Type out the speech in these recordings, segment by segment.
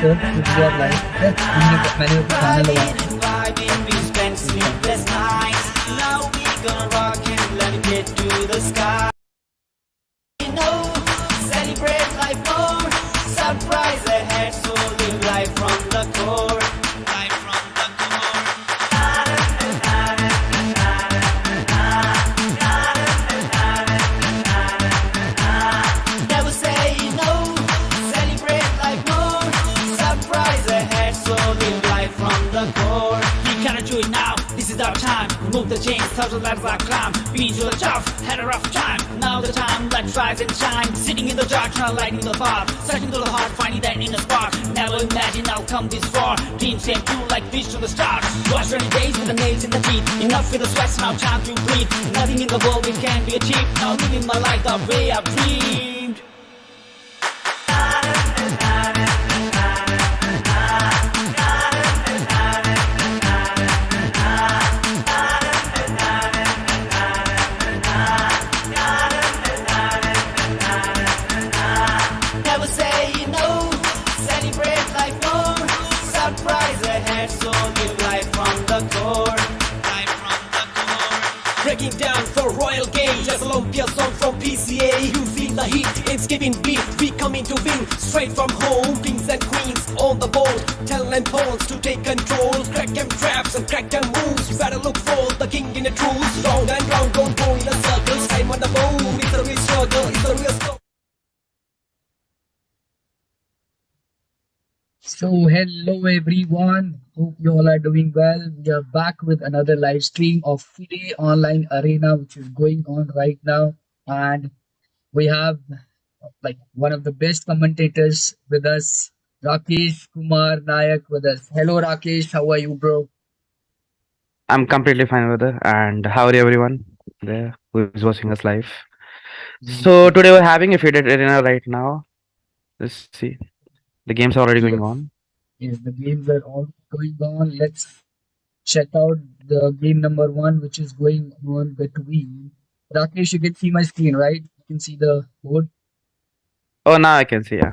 sir. We are live. Okay. मैंने अपना गाना लगाया. We spent sleepless nights. Now we gonna rock and let it get to the sky. You know, celebrate life more. Surprise ahead, so live life from the core. Life from the core. Never say no. Celebrate life more. Surprise ahead, so live life from the core. We gotta do it now. This is our time. Remove the chains, thousand ladders are climb. Been to the top, had a rough time. Now the time, let's rise and shine. Sitting in the dark, trying lighting the fire. Searching through the heart, finding that inner spark. Never imagine I'll come this far. Dreams came true like fish to the stars. Watch rainy days with the nails in the teeth. Enough with the sweats, now time to breathe. Nothing in the world it can be achieved. Now living my life the way I dreamed. Never say no. Celebrate life more. Surprise ahead, so live life from the core. Life from the core. Breaking down for royal game. Just Olympia song from PCA. You feel the heat, it's giving beat. We coming to win straight from home. Kings and queens on the board. Talent pawns to take control. Crack them traps and crack them moves. You better look for the king in a truth. Round and round, don't go in a circle. Time on the move. It's a real struggle. It's a real struggle. So hello everyone. Hope you all are doing well. We are back with another live stream of FIDE online arena, which is going on right now, and we have like one of the best commentators with us, Rakesh Kumar Nayak, with us. Hello Rakesh, how are you, bro? I'm completely fine with it. And how are you, everyone there who is watching us live? So today we're having a FIDE arena right now. Let's see. The game's already going on. Yes, the games are all going on. Let's check out the game number 1, which is going on between. Rakesh, you can see my screen, right? You can see the board. Oh, now I can see. Yeah.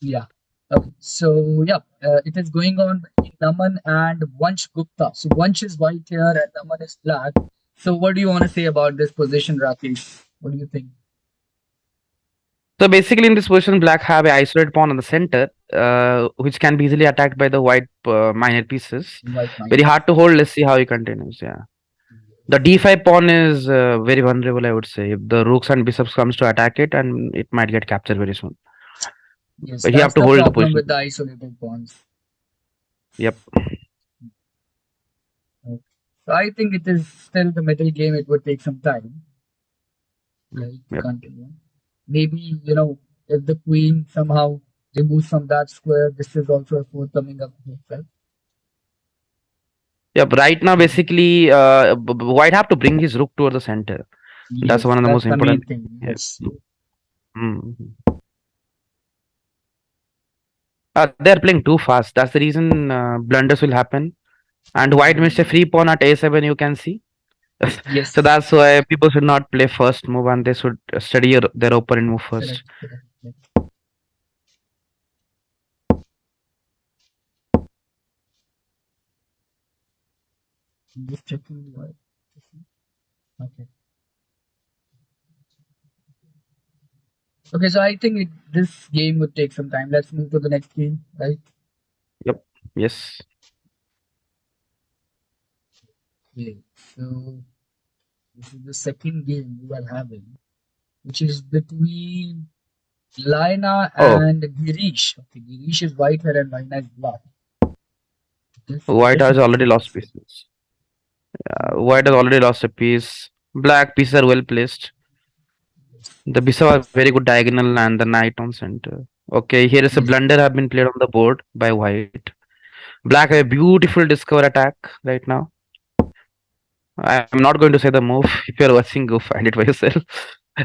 Yeah. Okay. So yeah, it is going on between Naman and Vansh Gupta. So Vansh is white here and Naman is black. So what do you want to say about this position, Rakesh? What do you think? So basically, in this position, black have a isolated pawn on the center, which can be easily attacked by the white minor pieces. White knight. Very hard to hold. Let's see how he continues. Yeah. The d5 pawn is very vulnerable, I would say. If the rooks and bishops comes to attack it, and it might get captured very soon. Yes, But you have that's to the hold the problem position. with the isolated pawns. Yep. So I think it is still the middle game. It would take some time. Right, to Yep. continue. Maybe, if the queen somehow removes from that square, this is also a fourth coming up here, right? Yep. Right now, basically, white have to bring his rook toward the center. That's one of the most important thing. Yes. They're playing too fast. That's the reason blunders will happen. And white missed a free pawn at a7, you can see. Yes. So that's why people should not play first move and they should study their opponent move first. Correct. Just checking the white. Okay. Okay, so I think this game would take some time. Let's move to the next game, right? Yep. Yes. Okay, so this is the second game we are having, which is between Laina and Girish. Okay, Girish is white here and Laina is black. White has already lost pieces. White has already lost a piece. Black pieces are well placed. The bishop has very good diagonal and the knight on center. Okay, here is a blunder have been played on the board by white. Black have a beautiful discover attack right now. I'm not going to say the move. If you're watching, go find it by yourself.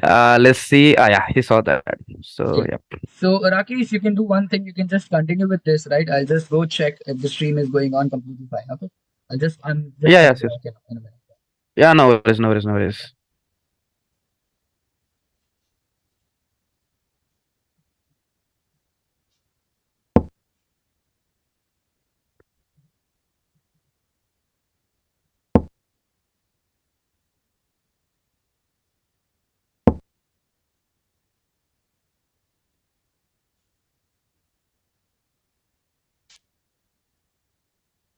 Let's see. Yeah, he saw that. So, yep. So, Rakesh, you can do one thing. You can just continue with this, right? I'll just go check if the stream is going on completely fine. Okay. I'm just yes. In a minute. Yeah, no worries.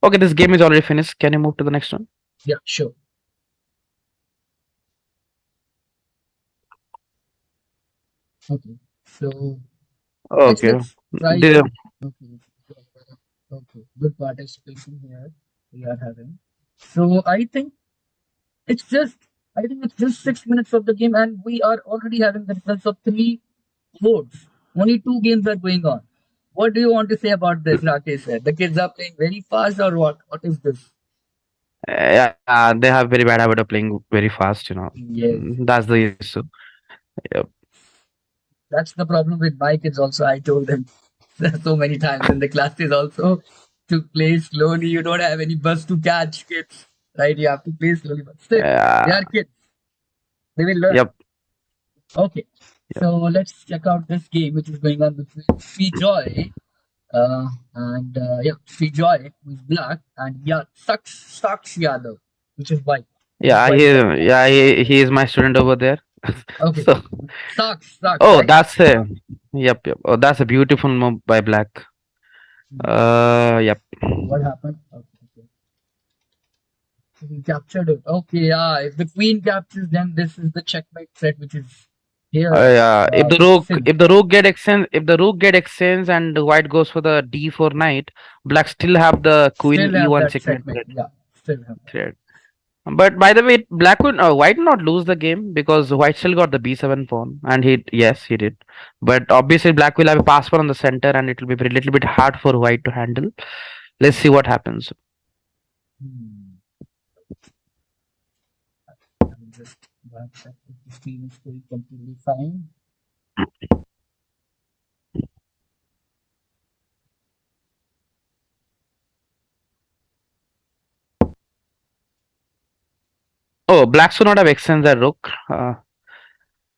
Okay, this game is already finished. Can you move to the next one? Yeah, sure. Okay. So Okay. let's try The, to. Okay. Okay. Good participation here we are having. So I think it's just 6 minutes of the game, and we are already having the results of three votes. Only two games are going on. What do you want to say about this, Rakesh? Sir? The kids are playing very fast, or what? What is this? yeah, they have very bad habit of playing very fast. Yes, That's the issue. Yep. that's the problem with my kids. Also, I told them so many times in the classes also to play slowly. You don't have any bus to catch, kids. Right? You have to play slowly, but still, they Uh, are kids. They will learn. yep. Okay, Yep. so let's check out this game which is going on between Sri Joy and yeah, Sri Joy who is black and yeah, Saks Yadav which is white. Which is Yeah, white he color. yeah he is my student over there. Okay, So Saks, oh, right? that's a yep. Oh, that's a beautiful move by Black. Hmm. Yep. What happened? Okay. So he captured it. Okay, yeah. If the queen captures, then this is the checkmate set, which is here. Yeah. If the rook Sim. if the rook get extends if the rook get extends and white goes for the d4 knight, Black still have the queen Still have e1 that checkmate checkmate. Yeah, still have that. thread. But by the way, Black would White not lose the game because White still got the b7 pawn, and he did. But obviously, Black will have a pass pawn on the center, and it will be a little bit hard for White to handle. Let's see what happens. Hmm. I will just glad that the stream is going completely fine. Oh, Black should not have extends the rook.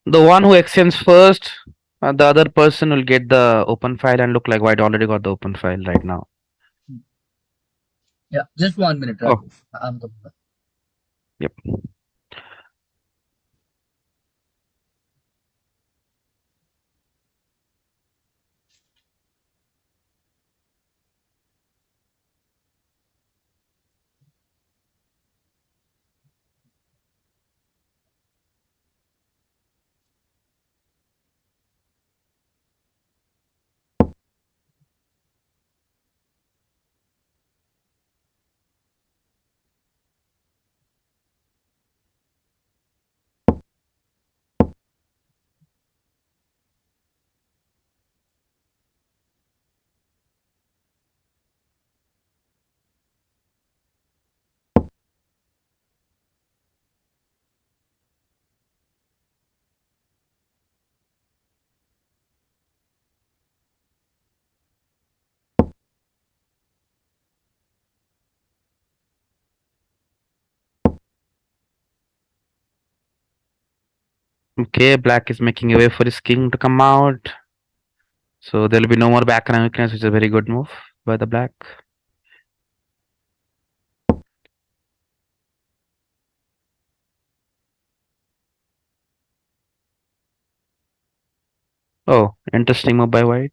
The one who extends first, the other person will get the open file and look like White already got the open file right now. Hmm. Yeah, just 1 minute, Oh, Rakesh. I'm the yep. Okay, Black is making a way for his king to come out. So there will be no more background weakness, which is a very good move by the Black. Oh, interesting move by White.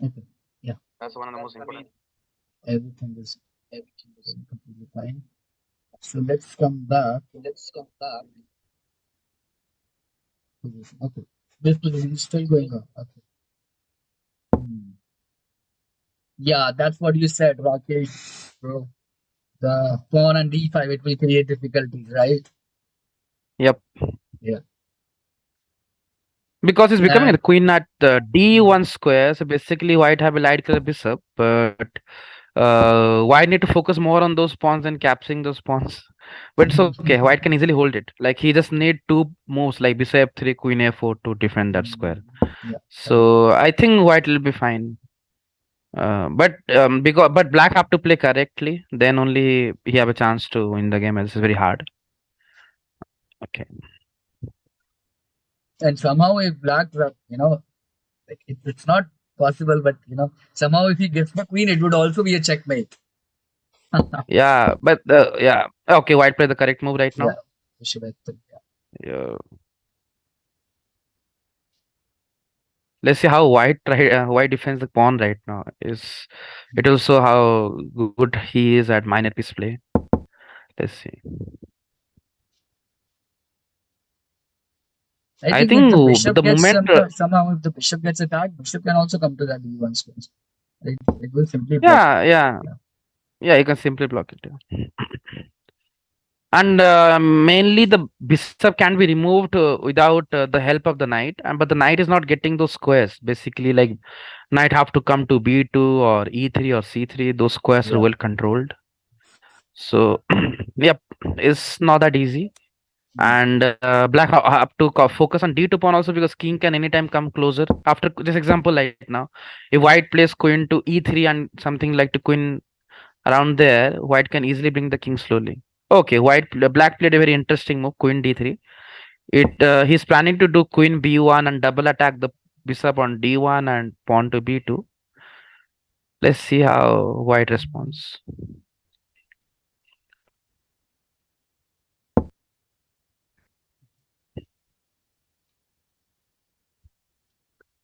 okay. Yeah, That's one of the most important. everything is going completely fine. So let's come back position. Okay, this position is still going on. Okay. Hmm. Yeah, that's what you said, Rakesh. Bro, the pawn and d5 it will create difficulties, right? Yep. Yeah, Because it's becoming and the queen at the d1 square. So basically, White have a light color bishop, but White need to focus more on those pawns and capturing those pawns. But it's okay. White can easily hold it. Like he just need two moves like bishop f3, queen a4 to defend that square. yeah, correct. So I think White will be fine. But Black have to play correctly. Then only he have a chance to win the game. It's very hard. Okay. And somehow if black, like it's not possible, but somehow if he gets the queen, it would also be a checkmate. Yeah, but yeah. Okay, white play the correct move right Yeah, now. bishop f3. Yeah. Yeah. Let's see how white defends the pawn right now. Is it will show how good he is at minor piece play. Let's see. I I think if think the bishop the gets moment, somehow if the bishop gets attacked, bishop can also come to that b1 space. It will simply block it. yeah, yeah, Yeah. yeah, you can simply block it. Yeah. And mainly the bishop can be removed without the help of the knight, and but the knight is not getting those squares. Basically, like knight have to come to b2 or e3 or c3. Those squares are Yeah. well controlled. So, yep, it's not that easy. Mm. And black have to focus on d2 pawn also because king can anytime come closer. After this example right now, if white plays queen to e3 and something like to queen around there, white can easily bring the king slowly. Okay, black played a very interesting move, queen d3. He's planning to do queen b1 and double attack the bishop on d1 and pawn to b2. Let's see how white responds.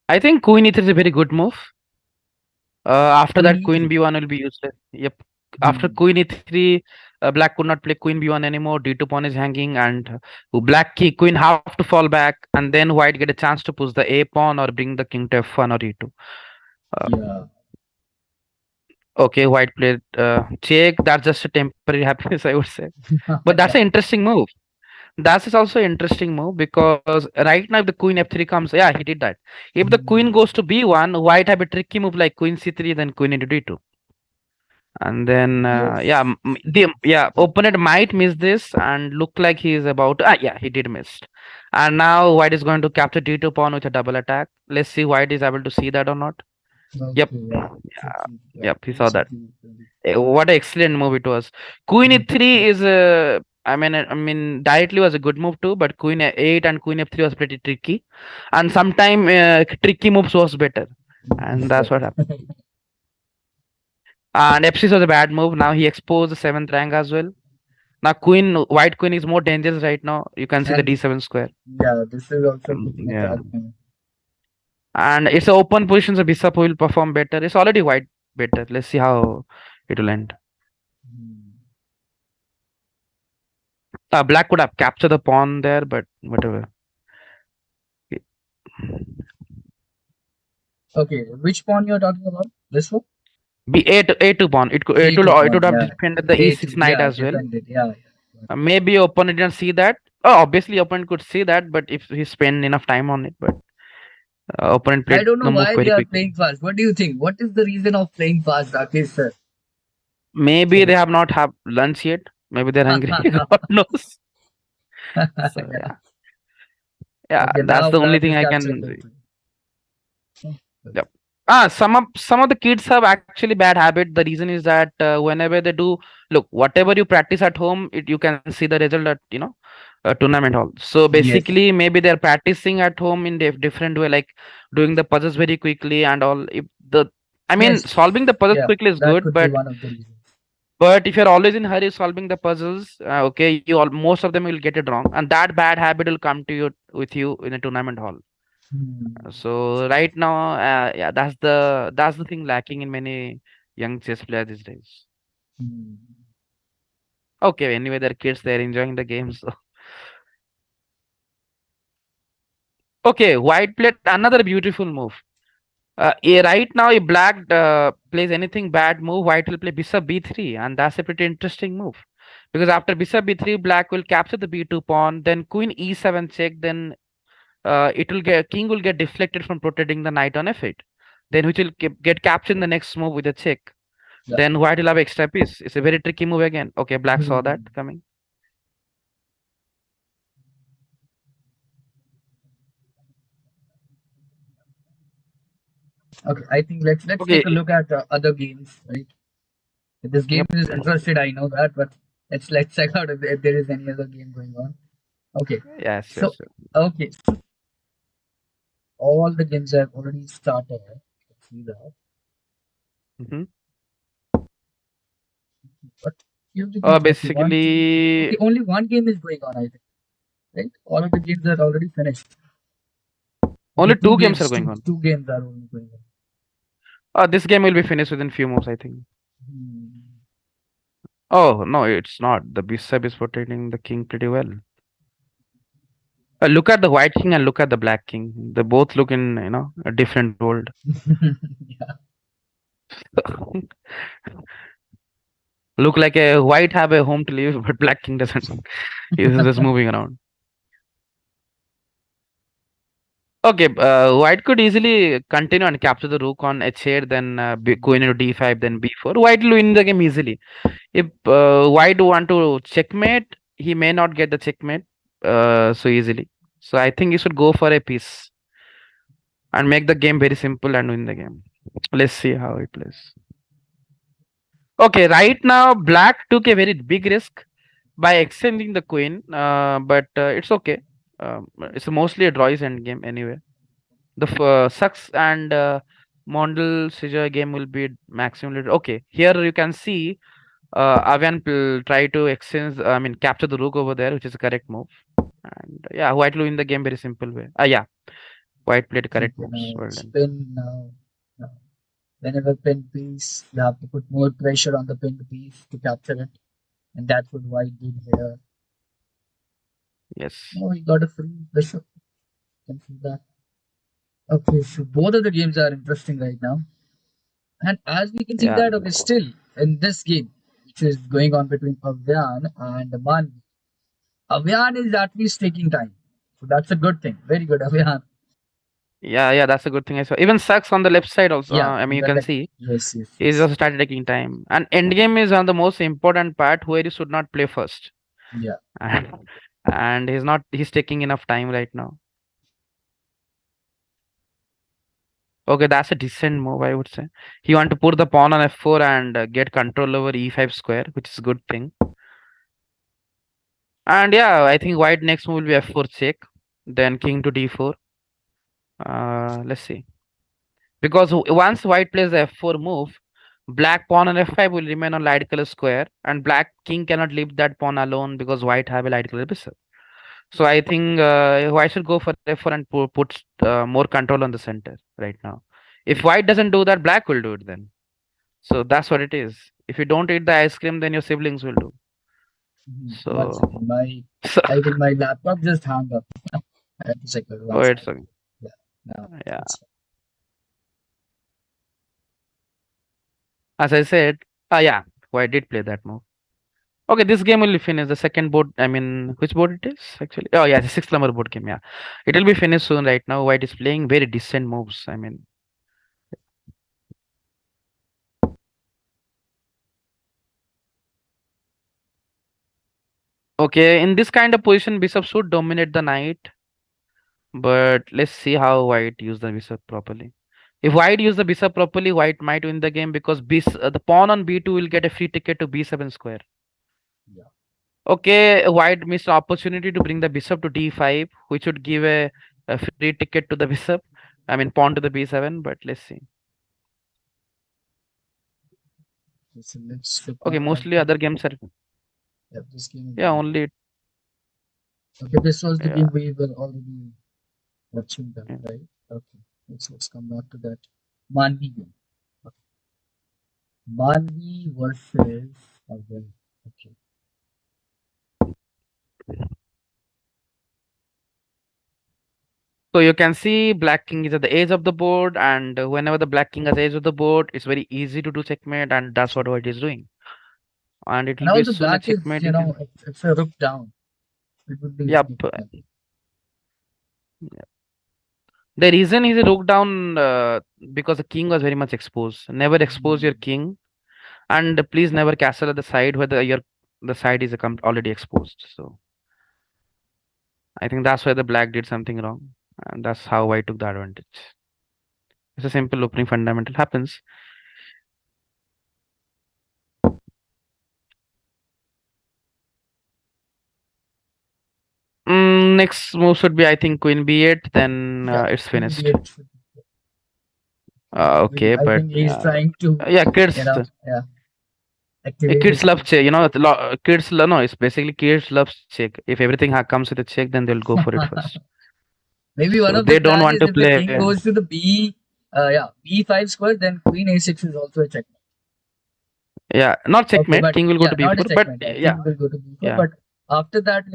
I think queen e3 is a very good move. After Queen that, queen e3. b1 will be useless. Yep. After Hmm. queen e3, black could not play queen b1 anymore. D2 pawn is hanging, and black queen have to fall back, and then white get a chance to push the a pawn or bring the king to f1 or e2. Uh, Yeah. okay, white played check. That's just a temporary happiness, I would say. But that's Yeah. an interesting move. That is also an interesting move because right now if the queen f3 comes, yeah, he did that. If the queen Hmm. goes to b1, white have a tricky move like queen c3, then queen into d2. And then yeah, Yes. the opponent might miss this and look like he is about yeah, he did miss. And now white is going to capture d2 pawn with a double attack. Let's see white is able to see that or not. Yep. Okay. Yeah. Yeah, Yeah. yep, he Queen saw that. c3. What an excellent move it was. Queen Hmm. e3 is I mean directly was a good move too, but queen a8 and queen f3 was pretty tricky, and sometime tricky moves was better, and that's what happened. Yeah. And f6 was a bad move. Now he exposed the seventh rank as well. Now white queen is more dangerous right now. You can see the And d7 square. yeah, this is also putting a Yeah, trap. and it's an open position, so bishop will perform better. It's already white better. Let's see how it will end. Hmm. Black could have captured the pawn there, but whatever. Okay, which pawn you're talking about? This one? A2 pawn. A2 It would pawn, have yeah. defended the A2, e6 knight yeah, as well. defended, yeah, yeah. Maybe opponent didn't see that. Oh, obviously opponent could see that, but if he spent enough time on it, but opponent I played don't know the move why they very are quickly. playing fast. What do you think? What is the reason of playing fast, Rakesh sir? Maybe they have not have lunch yet. Maybe they're hungry. God knows. So Yeah. yeah, Okay, that's now the only black thing is I capturing can the see. queen. Yep. Some of the kids have actually bad habit. The reason is that whenever they do look whatever you practice at home, you can see the result at tournament hall. So Yes, basically, maybe they're practicing at home in different way, like doing the puzzles very quickly and all. If the I mean, yes, solving the puzzles yeah, quickly is that good, could be but one of the reasons. if you're always in hurry solving the puzzles, okay, most of them will get it wrong, and that bad habit will come to you with you in a tournament hall. Hmm. So right now, yeah, that's the thing lacking in many young chess players these days. Hmm. Okay, anyway, they're kids, they're enjoying the game. So okay, white played another beautiful move. Right now, if black plays anything bad move, white will play bishop b3, and that's a pretty interesting move. Because after bishop b3, black will capture the b2 pawn, then queen e7 check, then it will get king will get deflected from protecting the knight on f8, then which will get captured in the next move with a check. Yeah. Then white will have extra piece. It's a very tricky move again. Okay, black saw that Hmm. coming. Okay, I think let's Okay, take a look at other games, right? This game yep. is interested, I know that, but let's check out if there is any other game going on. Okay. Yes, So yes, yes. okay, so all the games have already started. Let's see that. Mm-hmm. But few of the games, okay, one, two, three. Basically, Okay, only one game is going on, I think. Right? All of the games are already finished. Okay, only two games are going two on. two games are only going on. This game will be finished within few moves, I think. Hmm. Oh no, it's not. The bishop is protecting the king pretty well. Look at the white king and look at the black king. They both look in a different world. Yeah, Look like a white have a home to live, but black king doesn't. He's just moving around. Okay, white could easily continue and capture the rook on h8, then queen into d5, then b4. White will win the game easily. If white want to checkmate, he may not get the checkmate so easily. So I think you should go for a piece and make the game very simple and win the game. Let's see how it plays. Okay, right now black took a very big risk by extending the queen, but it's okay. It's mostly a draws end game anyway. The sucks and Mondel Scissor game will be maximally okay. Here you can see Avian try to exchange, I mean, capture the rook over there, which is a correct move. And yeah, white will win the game very simple way. Yeah, white played correct okay, moves. now Well done. spin now. Now, whenever pin piece, you have to put more pressure on the pinned piece to capture it, and that's what White did here. Yes. Oh, he got a free bishop. You can see that. Okay, so both of the games are interesting right now, and as we can see Yeah. that, okay, still in this game, which is going on between Avyan and Manvi, Avyan is at least taking time, so that's a good thing. Very good, Avyan. Yeah, that's a good thing. I saw. Even sucks on the left side also. Yeah, I mean, you even can like see yes, yes, he's yes. also started taking time. And endgame is on the most important part where you should not play first. Yeah. And he's taking enough time right now. Okay, that's a decent move, I would say. He want to put the pawn on f4 and get control over e5 square, which is a good thing. And yeah, I think white next move will be f4 check, then king to d4. Let's see. Because once white plays the f4 move, black pawn on f5 will remain on light color square, and black king cannot leave that pawn alone because white have a light color bishop. So I think white should go for f4 and put more control on the center right now. If white doesn't do that, black will do it then. So that's what it is. If you don't eat the ice cream, then your siblings will do. Mhm. One So, second, so I think my laptop just hung up. I have to check it oh, one it's second. okay. Yeah, now Yeah. it's As I said, yeah, white did play that move. Okay, this game will be finished. The second board, I mean, which board it is actually? Oh, yeah, the sixth number board game. Yeah, it will be finished soon. Right now, white is playing very decent moves. I mean, okay, in this kind of position, bishop should dominate the knight. But let's see how white use the bishop properly. If white use the bishop properly, white might win the game because the pawn on b2 will get a free ticket to b7 square. yeah. Okay, white missed opportunity to bring the bishop to d5, which would give a free ticket to the bishop. I mean, pawn to the b7. But let's see. Okay, so let's check Okay, now. mostly other games are Yeah, this game is yeah going on. only Okay, this was the yeah, game we were already watching that, yeah. right? Okay, let's come back to that Manvi game. Okay. Manvi versus Avyan. Okay. So you can see black king is at the edge of the board, and whenever the black king is at the edge of the board, it's very easy to do checkmate, and that's what white is doing. And it And will be also soon a black is, checkmate. You can it's a rook down. It would be yep. difficult. The reason he's a rook down because the king was very much exposed. Never expose your Hmm. king, and please never castle at the side where the side is already exposed. So I think that's why the black did something wrong, and that's how white took the advantage. It's a simple opening fundamental happens. next move should be, I think, queen b8. Then Yeah, it's queen finished. b8. Okay, I but think he's trying to, yeah, you kids. know, yeah, activate Kids his love king. check. No, it's basically kids love check. If everything comes with a check, then they'll go for it first. Maybe one So of the they don't plan want is to if the king play. goes to the b5 square, then queen a6 is also a check. Yeah, not Okay, checkmate. but King will go yeah, to not a b4. But checkmate. Yeah, yeah, king will go to b4. yeah, But after that,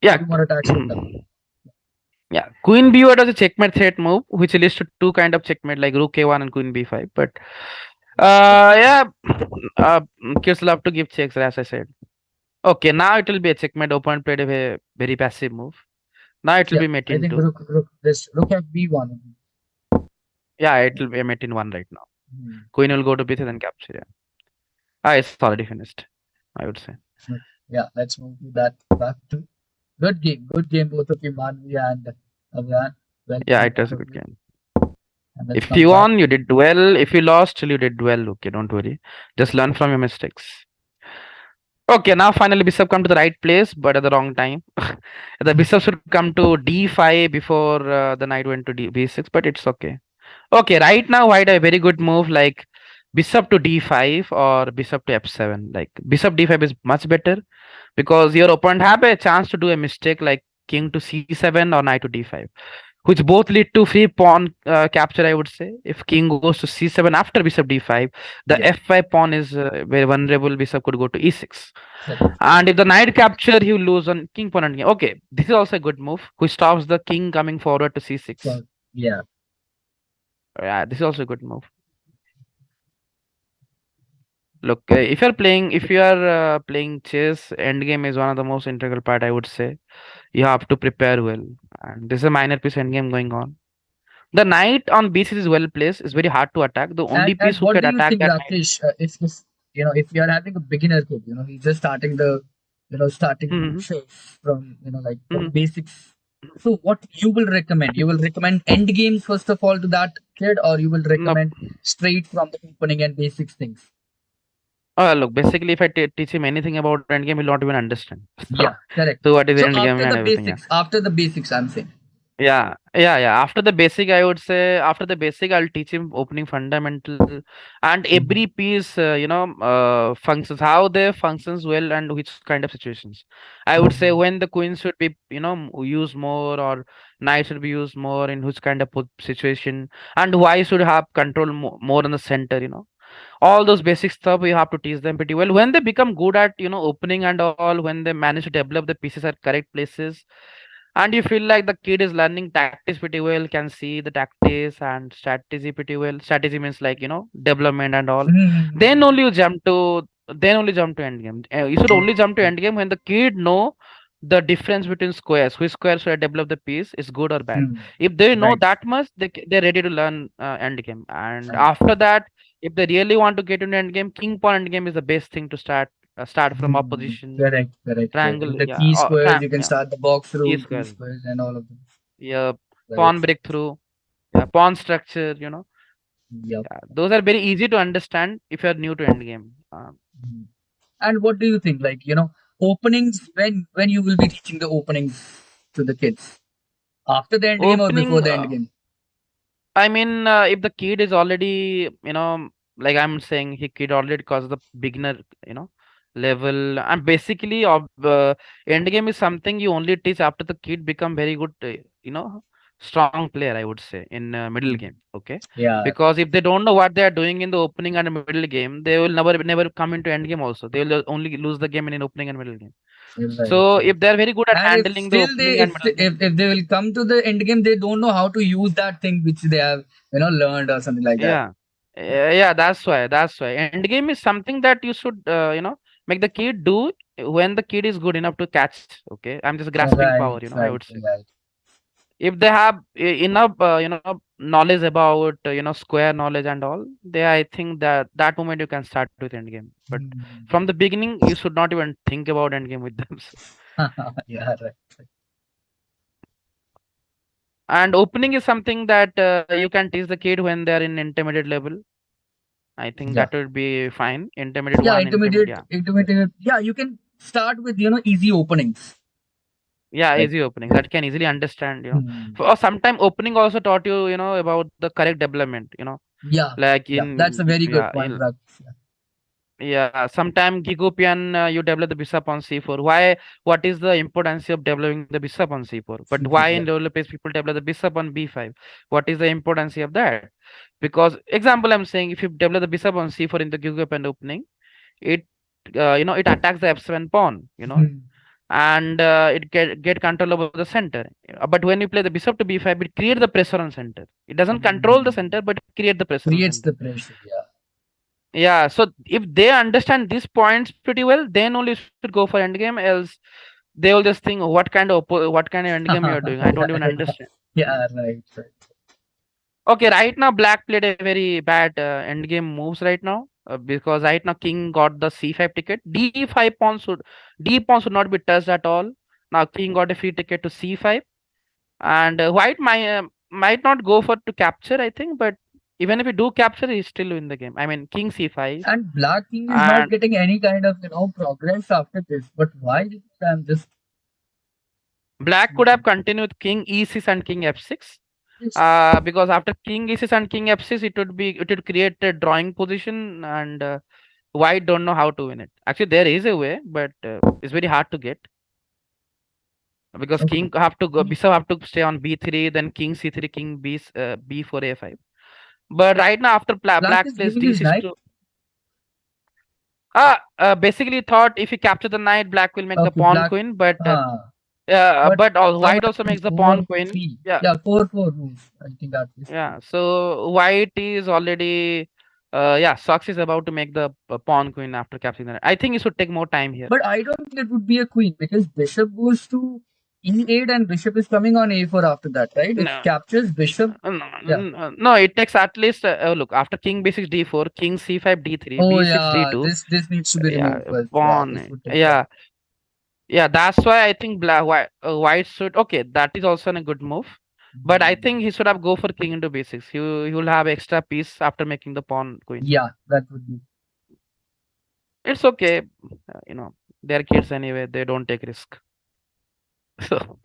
yeah. two more attacks will come. Yeah, queen b1 was a checkmate threat move, which leads to two kind of checkmate like rook a1 and queen b5. But Yeah. yeah, uh, kids love to give checks, as I said. Okay, now it will be a checkmate. Opponent played a very passive move. Now it will Yeah, be mate I in think two. this rook at b1. Yeah, it will be a mate in one right now. Hmm. Queen will go to b3 then capture. Yeah, it's already finished, I would say. Okay. Yeah, let's move to that back to good game, both of you, Manvi and Avyan. Well Yeah, played, it was both a of good you. game. And let's If come you back. won, you did well. If you lost, you did well. Okay, don't worry. Just learn from your mistakes. Okay, now finally bishop come to the right place, but at the wrong time. The bishop should come to d5 before the knight went to b6, but it's okay. Okay, right now white a very good move like bishop to d5 or bishop to f7. Like bishop d5 is much better because your opponent have a chance to do a mistake like king to c7 or knight to d5, which both lead to free pawn capture, I would say. If king goes to c7 after bishop d5, the Yeah, f5 pawn is very vulnerable. Bishop could go to e6. correct. And if the knight capture, he will lose on king pawn and king. Okay, this is also a good move, which stops the king coming forward to c6. So, yeah. Yeah, this is also a good move. Look, if you are playing chess, endgame is one of the most integral part, I would say. You have to prepare well, and this is a minor piece endgame going on. The knight on b6 is well placed. It's very hard to attack. The only And piece who what can do you attack think, that knight. Rakesh? If if you are having a beginner kid, he's just starting starting Mhm, chess from like mhm. basics. So what you will recommend? You will recommend end games first of all to that kid, or you will No, recommend straight from the opening and basics things? look, basically, if I teach him anything about endgame, he'll not even understand. Yeah, correct. So what is So endgame and everything? Yeah. after the basics, I'm saying. Yeah. After the basic, I would say after the basic, I'll teach him opening fundamental and Mhm. every piece, functions, how they functions well and which kind of situations. I would say Mhm. when the queen should be, used more or knight should be used more in which kind of situation and why should have control more in the center, all those basic stuff we have to teach them pretty well when they become good at opening and all when they manage to develop the pieces at correct places and you feel like the kid is learning tactics pretty well, can see the tactics and strategy pretty well. Strategy means like development and all. Mhm. then only you jump to then only jump to end game. You should only jump to Okay. end game when the kid know the difference between squares, which square should I develop the piece is good or bad. Hmm. If they know Right. that much, they're ready to learn end game. And Right. after that, if they really want to get into end game, king pawn end game is the best thing to start from Hmm. opposition Correct. triangle. With the Yeah, key squares, you can yeah, start the box key through key square. squares and all of them. Yeah, pawn Right. breakthrough, yeah, pawn structure. Yep. Yeah, those are very easy to understand if you are new to endgame. Mhm. And what do you think? Like, openings, when you will be teaching the openings to the kids? After the end game or before Opening, the end game? I mean, if the kid is already, like I'm saying, he kid already cause the beginner, level, and basically, of end game is something you only teach after the kid become very good, strong player. I would say in middle Mhm. game, okay, Yeah. because if they don't know what they are doing in the opening and middle game, they will never come into end game. Also, they will only lose the game in opening and middle game. So, Right. if they are very good at And if handling the still opening and middle game. if they will come to the end game, they don't know how to use that thing which they have learned or something like that. Yeah. Yeah, that's why. That's why. End game is something that you should, make the kid do when the kid is good enough to catch. Okay. I'm just grasping power, I would say. Right. If they have enough, knowledge about, square knowledge and all, I think that moment you can start with end game. But Hmm. from the beginning, you should not even think about end game with them. Yeah, right. And opening is something that you can teach the kid when they're in intermediate level. I think Yeah. that would be fine. Intermediate Yeah, one, intermediate. Yeah. intermediate. Yeah, you can start with easy openings. Yeah, Like, easy opening that can easily understand, hmm, or sometime opening also taught you, about the correct development, yeah, like yeah, that's a very good yeah, point, Rag. yeah, sometime Gigupian, you develop the bishop on c4. Why? What is the importance of developing the bishop on c4? But why C4, in yeah. developers people develop the bishop on b5? What is the importance of that? Because example, I'm saying if you develop the bishop on c4 in the Gigupian opening, it it attacks the f7 pawn, Hmm. and it get control over the center. But when you play the bishop to b5, it creates the pressure on center. It doesn't control the Hmm. center, but it create the pressure on Creates center. the pressure, yeah. Yeah, so if they understand these points pretty well, then only you should go for endgame. Else, they will just think, what kind of endgame you are doing? I don't even Yeah, understand. yeah, right, right. Okay, right now Black played a very bad endgame moves right now, because right now King got the c5 ticket. D pawn should not be touched at all. Now King got a free ticket to c5, and White might not go for to capture, I think, but even if he do capture, he still win the game. I mean, King c5, And Black King is not and getting any kind of, progress after this. But why? I'm just, Black could have continued with King e6 and King f6. just Because after King e6 and King f6, it would create a drawing position, and White don't know how to win it. Actually, there is a way, but it's very hard to get, because okay. King have to go, Bishop have to stay on b3, then King c3, King b4 a5. But right now, after Black Black is plays giving his d6 knight. to basically thought if he capture the knight, Black will make the Okay, pawn Black. queen, but Ah, but how White also many? makes the pawn Four, queen. three. Yeah, Yeah, 4-4 moves. I think that is yeah. true. So White is already, yeah, Sox is about to make the pawn queen after capturing the knight. I think it should take more time here. But I don't think it would be a queen because bishop goes to e8 and bishop is coming on a4 after that, right? It No, captures bishop. Yeah. no, it takes at least, look, after King b6 d4, King c5 d3, Oh b6 yeah, d2. this needs to be Yeah, removed first. Yeah, this pawn. would take time. Yeah, yeah. That's why I think White should. Okay, that is also a good move. But I Hmm. think he should have go for King into b6. He will have extra piece after making the pawn queen. Yeah, that would be. It's okay. They're kids anyway. They don't take risk. So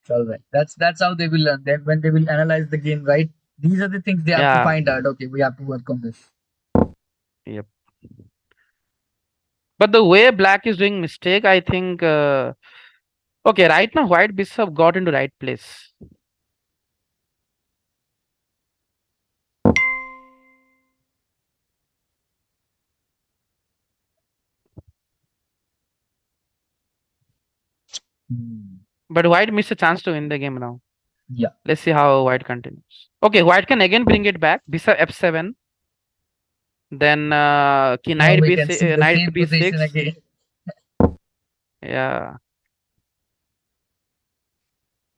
It's all right. That's how they will learn. Then when they will analyze the game, right? These are the things they have to yeah, find out. Okay, we have to work on this. yep. But the way Black is doing mistake, I think. Okay, right now White Bishop got into right place. Hmm. But White missed a chance to win the game now. Yeah. Let's see how White continues. Okay, White can again bring it back. Bishop f7. Then Now knight we can see the knight same position b6. again. Yeah.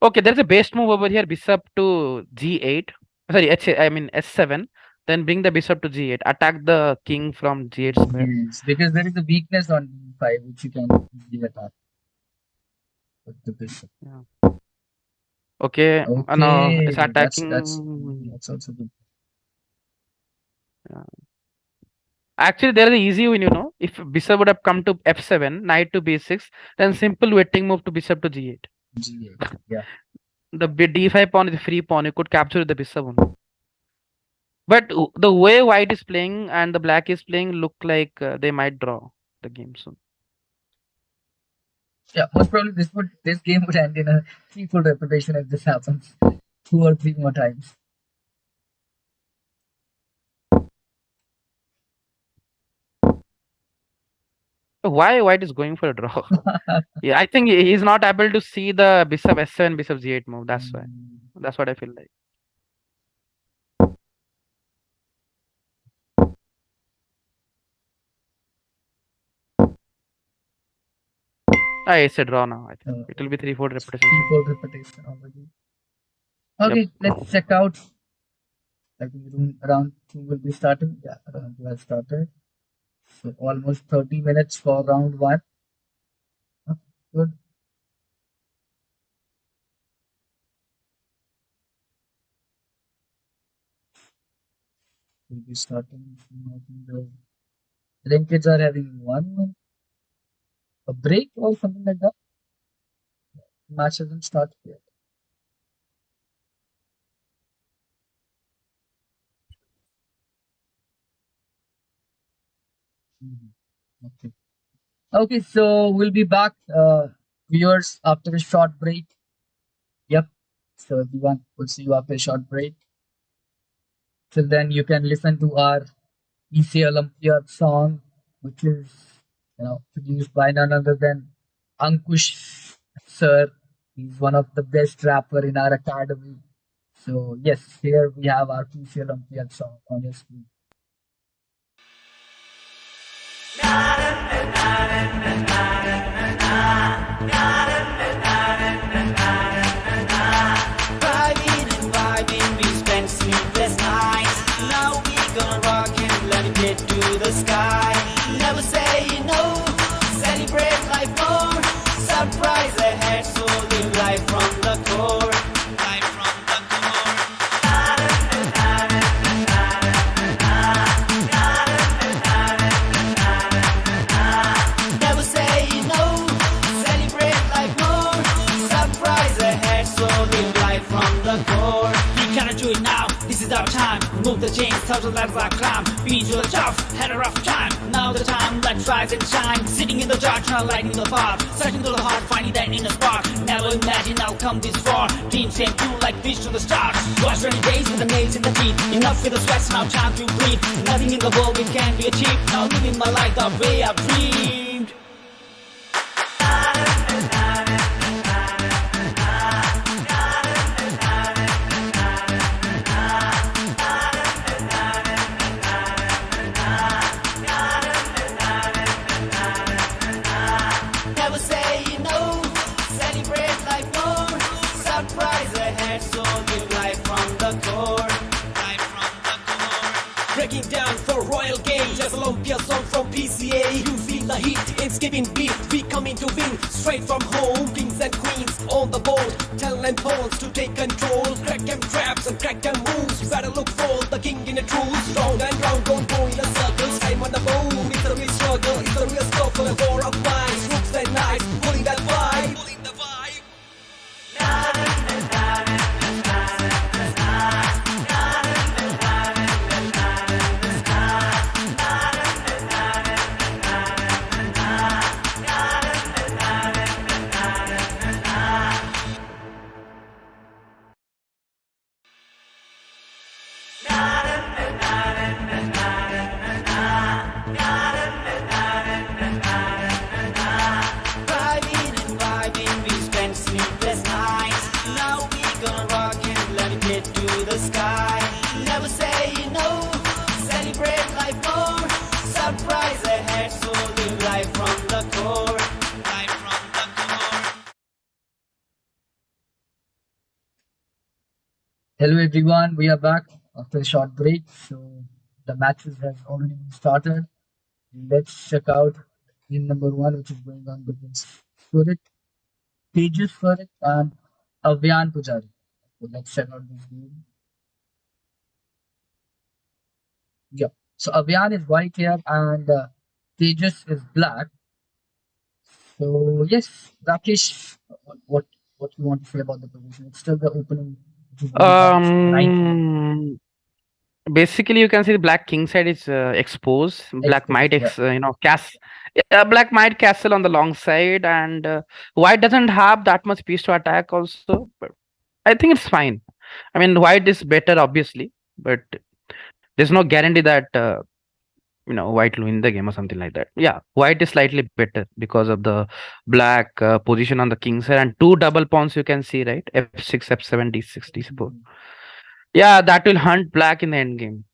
Okay, there's a best move over here. Bishop to g8. Sorry, I mean s7. Then bring the bishop to g8. Attack the king from g8 square. Yes, because there is a weakness on d5 which you can easily attack with the bishop. Yeah. Okay. No, it's Okay, attacking. that's also good. Yeah. Actually, there is an easy win. If bishop would have come to f7, knight to b6, then simple waiting move to bishop to g8. G8. Yeah. The d5 pawn is a free pawn. You could capture the bishop only. But the way white is playing and the black is playing look like they might draw the game soon. Yeah, most probably this game would end in a three-fold repetition if this happens two or three more times. Why white is going for a draw? Yeah, I think he's not able to see the bishop s7, bishop g8 move. That's why. Mm, That's what I feel like. It's a draw now. I think it will be three-fold repetition soon. three-fold repetition already. Yep. Okay, let's check out. I think round two will be starting. Yeah, round two has started. So almost 30 minutes for round one. Good. We'll be starting. I think the kids are having a break or something like that. Match hasn't started yet. Mhm. Okay. Okay, so we'll be back, viewers, after a short break. Yep. So everyone, we'll see you after a short break. Till then, you can listen to our EC Olympiad song, which is produced by none other than Ankush Sir. He's one of the best rapper in our academy. So yes, here we have our PC Olympiad song on your screen. Vibing and vibing, we spent sleepless nights. Now we gonna rock and let it get to the sky. Never say no, celebrate life more. Surprise ahead, so live life from the core. Life from the core. Never say no, celebrate life more. Surprise ahead, so live life from the core. We gotta do it now, this is our time. Remove the chains, thousand ladders are climb. Been to the top, had a rough time. Now the time, let's rise and shine. Sitting in the dark, trying to lighting the path. Searching through the heart, finding that inner spark. Never imagine I'll come this far. Dreams came true like fish to the stars. Was running days with the nails in the teeth. Enough with the sweats, now time to breathe. Nothing in the world it can be achieved. Now living my life the way I dreamed. Never say no, celebrate life more. Surprise ahead, so live life from the core. Life from the core. Breaking down for royal game, just Olympia song from PCA. You feel the heat, it's giving beat. We coming to win, straight from home. Kings and queens on the board, talent pawns to take control. Crack them traps and crack them moves. You better look for the king in the truth. Round and round, don't go in a circle. Time on the move, it's a real struggle, it's a real scuffle. A war of minds, roots and knives, pulling that vibe. Pulling the vibe. Vibing and vibing, we spent sleepless nights. Now we gonna rock and let it get to the sky. Never say no, celebrate life more. Surprise ahead, so live life from the core. Life from the core. Hello everyone, we are back after a short break. So the matches have already been started. Let's check out game number one, which is going on between Surit, Tejas Surit, and Avyan Pujari. So let's check out this game. Yeah. So Avyan is white here and Tejas is black. So yes, Rakesh, what you want to say about the position? It's still the opening, which is going on. It's the ninth game. Basically, you can see the black king side is exposed. Black might, Exposed, yeah. black might castle on the long side, and white doesn't have that much piece to attack. Also, but I think it's fine. I mean, white is better, obviously, but there's no guarantee that white will win the game or something like that. Yeah, white is slightly better because of the black position on the king side and two double pawns you can see, right? F6, F7, D6, D4. Yeah, that will hunt black in the end game.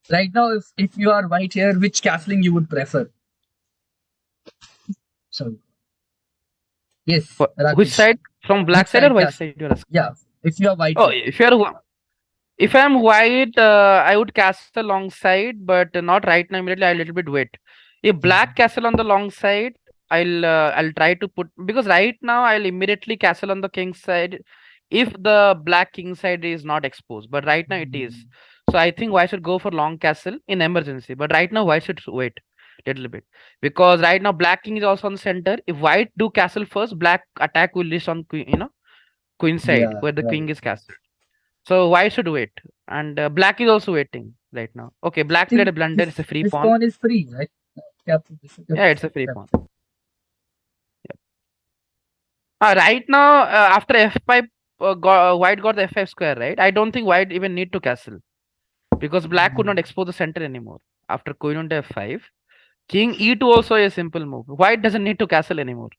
Right now, if you are white here, which castling you would prefer? So yes, Which Rakesh. side? From black Which side or white cast? side? You're asking? Yeah, if you are white. Oh, here. if I'm white, I would cast the long side, but not right now. Immediately, I'll a little bit wait. If black castle on the long side, I'll try to put, because right now I'll immediately castle on the king side. if the black king side is not exposed, but right now it is. So I think white should go for long castle in emergency, but right now white should wait little bit, because right now black king is also on the center. If white do castle first, black attack will list on queen, queen side Yeah, where the right. king is castle. So white should wait, and black is also waiting right now. Okay, I black played think a blunder. his It's a free his pawn. pawn is free, right? Captain bishop Yeah, it's a free pawn. captain. Right now, after f5, white got the f5 square, right? I don't think white even need to castle, because black could not Mm, expose the center anymore. After queen on f5, king e2 also a simple move. White doesn't need to castle anymore.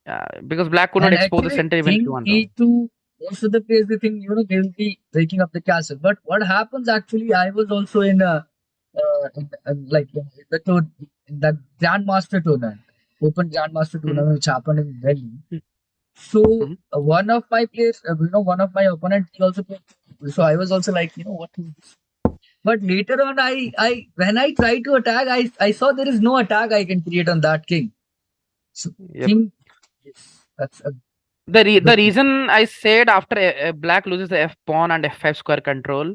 yeah. Because black could not And expose the actually, center even if you king want to. e2, most of the players they think they will be breaking up the castle. But what happens actually? I was also in a like in the in that Grandmaster tournament, Open Grandmaster Mhm, tournament which happened in Delhi. mhm, So mhm. one of my players, one of my opponent, he also played. So I was also like, what is this? But later on, I when I tried to attack, I saw there is no attack I can create on that king. So Yep. king, yes, that's a The good thing. reason I said after black loses the f pawn and f5 square control,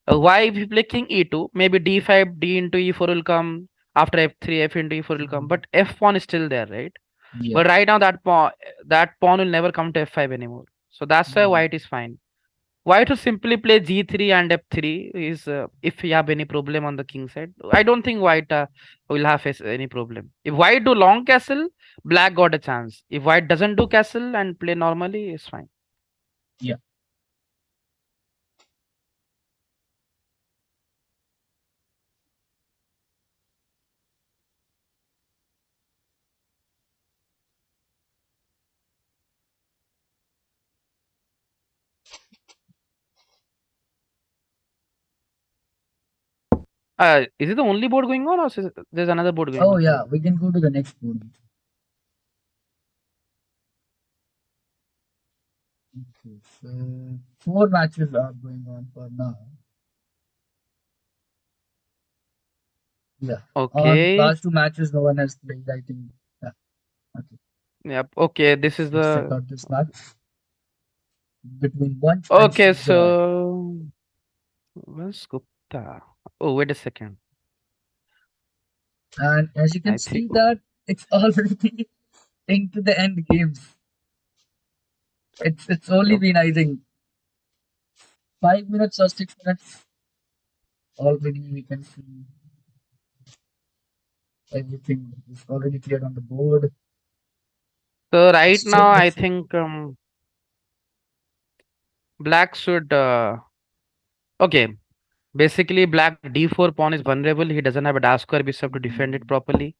why if you play king e2, maybe d5, d into e4 will come, after f3, f into e4 will come, Mhm. but f pawn is still there, right? Yeah. But right now that pawn will never come to f5 anymore. So that's why Mhm. white is fine. White to simply play g3 and f3 is, if you have any problem on the king side. I don't think white will have any problem. If white do long castle, black got a chance. If white doesn't do castle and play normally, it's fine. Yeah. Is it the only board going on, or there's another board going Oh on? yeah, we can go to the next board. Okay, so four matches are going on for now. Yeah. On Okay. last two matches, no one has played. I think. Yeah. Okay. Yep. Okay. This is Let's check the. out this match between Munch and Okay. Srijoy. So where's Gupta? Oh, wait a second. And as you can I think. see that it's already into the end games. It's only Yep. been I think 5 minutes or 6 minutes already. We can see everything is already cleared on the board. So right Still, now, I it's think black should. Okay. Basically, black d4 pawn is vulnerable. He doesn't have a dash square bishop to defend it properly.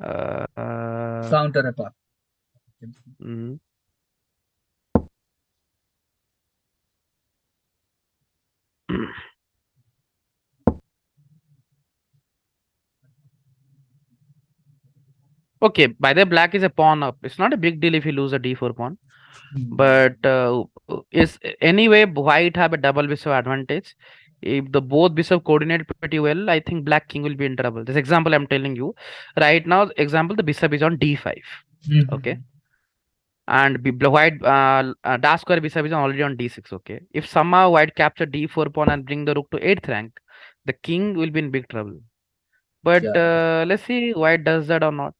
Uh, uh, counter attack. You can see. mm. Okay, by the way, black is a pawn up. It's not a big deal if you lose a d4 pawn. Hmm. But is anyway, white have a double bishop advantage. If the both bishop coordinate pretty well, I think black king will be in trouble. This example I'm telling you right now. Example, the bishop is on d5. Okay, Mhm. and white dash square bishop is already on d6. Okay, if somehow white capture d4 pawn and bring the rook to 8th rank, the king will be in big trouble. But Yeah. let's see white does that or not.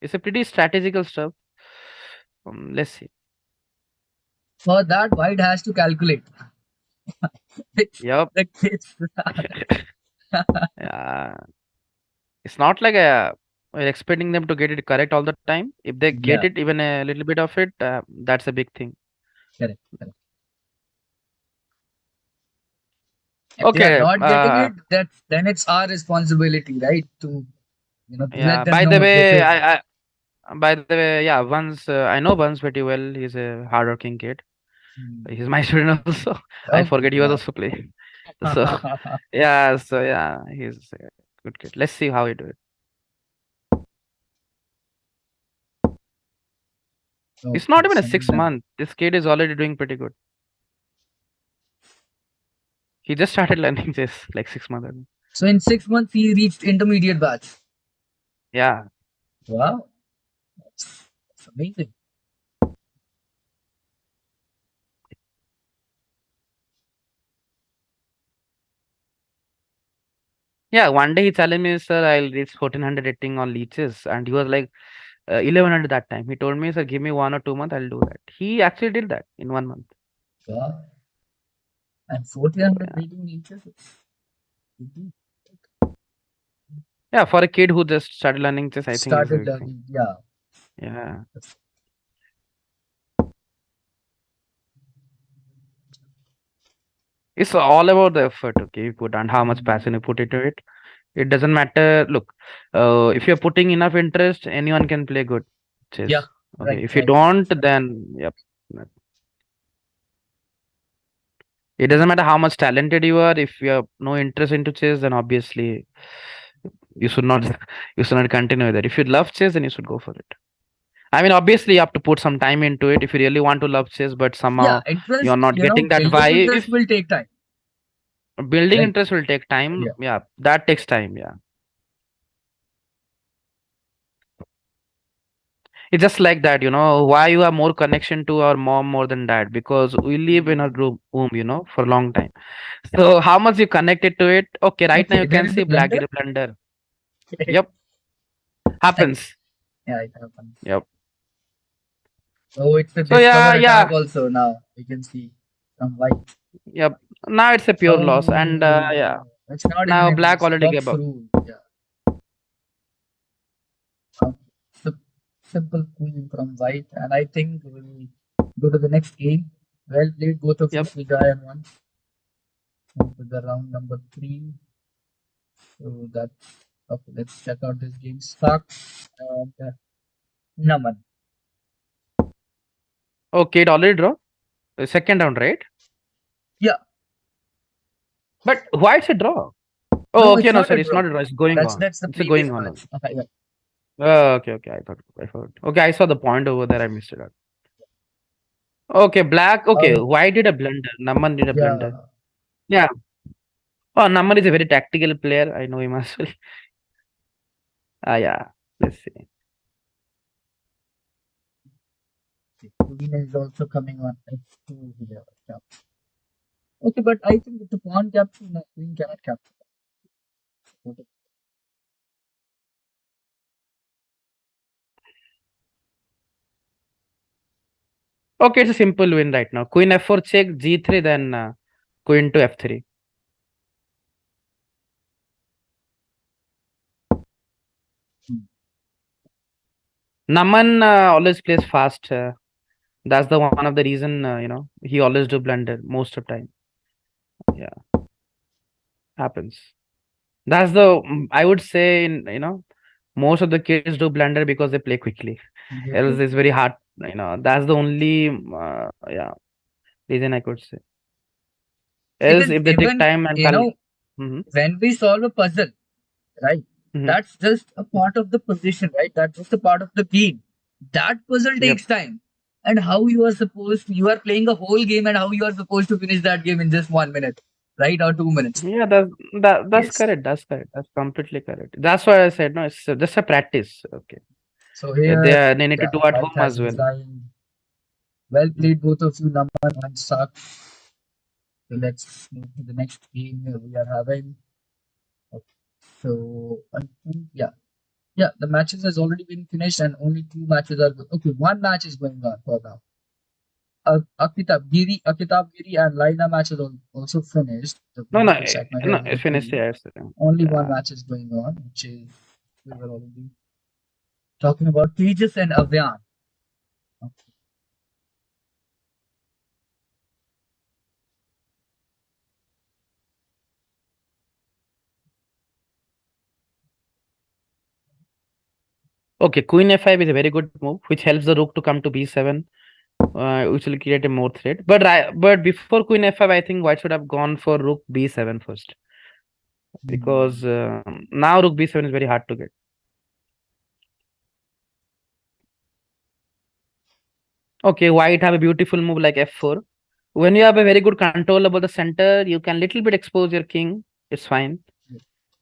It's a pretty strategical stuff. Let's see. For that, White has to calculate. It's Yep. the kids. Yeah. It's not like we're expecting them to get it correct all the time. If they get Yeah, it, even a little bit of it, that's a big thing. correct, correct. If they are Okay. not getting it, that's then it's our responsibility, right? To let Yeah. them By the know this way, is. yeah. Once I know Once pretty well. He's a hardworking kid. Hmm. He's my student also. I Okay, forget he was wow. also playing. So yeah. So yeah, he's a good kid. Let's see how he do it. It's not Okay, even a sending six them. month. This kid is already doing pretty good. He just started learning chess like 6 months ago. So in 6 months, he reached intermediate batch. Yeah. Wow, that's amazing. Yeah, one day he challenged me, sir, I'll reach 1400 rating on leeches, and he was like 1100 that time. He told me, sir, give me 1 or 2 months, I'll do that. He actually did that in 1 month. Yeah. And 1400 rating inches. Yeah, for a kid who just started learning chess, I think it's a Started big thing. learning. Yeah. Yeah. It's all about the effort, okay, you put and how much passion you put into it. It doesn't matter. Look, if you're putting enough interest, anyone can play good Yeah. chess. Okay, Right. if you Right. don't, then yep. It doesn't matter how much talented you are. If you have no interest into chess, then obviously you should not you should not continue with it. If you love chess, then you should go for it. I mean, obviously you have to put some time into it if you really want to love chess, but Yeah. somehow you're Interest, not getting that building vibe. interest will take time. Building Right. interest will take time. Yeah. Yeah, that takes time. Yeah. It's just like that, why you have more connection to our mom more than dad? Because we live in a womb, for a long time. So how much you connected to it? Okay, right now Okay. you There can is a see black blender. did a blunder. Yep, happens. Yeah, it happens. Yep. Oh, it's a So discover yeah, attack yeah, also now. We can see some white. yep. Now it's a pure loss, and yeah, Oh, it's not now even black it's already gave box up. rule. Yeah. Um, sim- Simple queen from white, and I think we'll go to the next game. Well played, both of you, Yep. Sujay and one. On to the round number 3. So that's okay. Let's check out this game. Sucks and Naman. Okay, it already draw. Second round, right? Yeah. But why it's a draw? Oh, No, okay, it's no, not a sorry, it's draw. not a draw. It's going on. That's the It's a previous going on only. match. Yeah. Oh, okay, okay. I thought. Okay, I saw the point over there. I missed it out. Okay, black. Okay, Oh, white did a blunder. Naman did a blunder. yeah. Yeah. Oh, Naman is a very tactical player. I know him as well. Yeah. Let's see. Queen is also coming on F2 here. Yeah. Okay, but I think with the pawn capture, no, queen cannot capture. Okay, it's a simple win right now. Queen f4 check, g3, then queen to f3. Naman always plays fast. That's the one of the reason, he always do blunder most of time. Yeah, happens. That's I would say, most of the kids do blunder because they play quickly. Else G3. it's very hard. That's the only, yeah, reason I could say. Else, Because if they take even, time and hmm when we solve a puzzle, right, hmm that's just a part of the position, right? That's just a part of the game. That puzzle Yep. takes time. And how you are playing a whole game and how you are supposed to finish that game in just 1 minute, right? Or 2 minutes. Yeah, that's Yes. correct. That's correct. That's completely correct. That's why I said no. It's just a practice. Okay. So here, They need to yeah, do at White home has as well. resigned. Well played, both of you, Naman and Sak. So let's move to the next game here we are having. Okay. So, yeah. Yeah, the matches has already been finished and only 2 matches are okay. One match is going on for now. Akitab Giri and Laina match is also finished. The No, no, beautiful segment here no. number It's finished. 3. Yeah, Only one yeah. match is going on, which is we were already talking about Tejas and Avyan. Okay. Okay, Queen f5 is a very good move, which helps the rook to come to b7, which will create a more threat. But before Queen f5, I think White should have gone for rook b7 first, because Hmm. now rook b7 is very hard to get. Okay, White have a beautiful move like f4. When you have a very good control over the center, you can little bit expose your king. It's fine.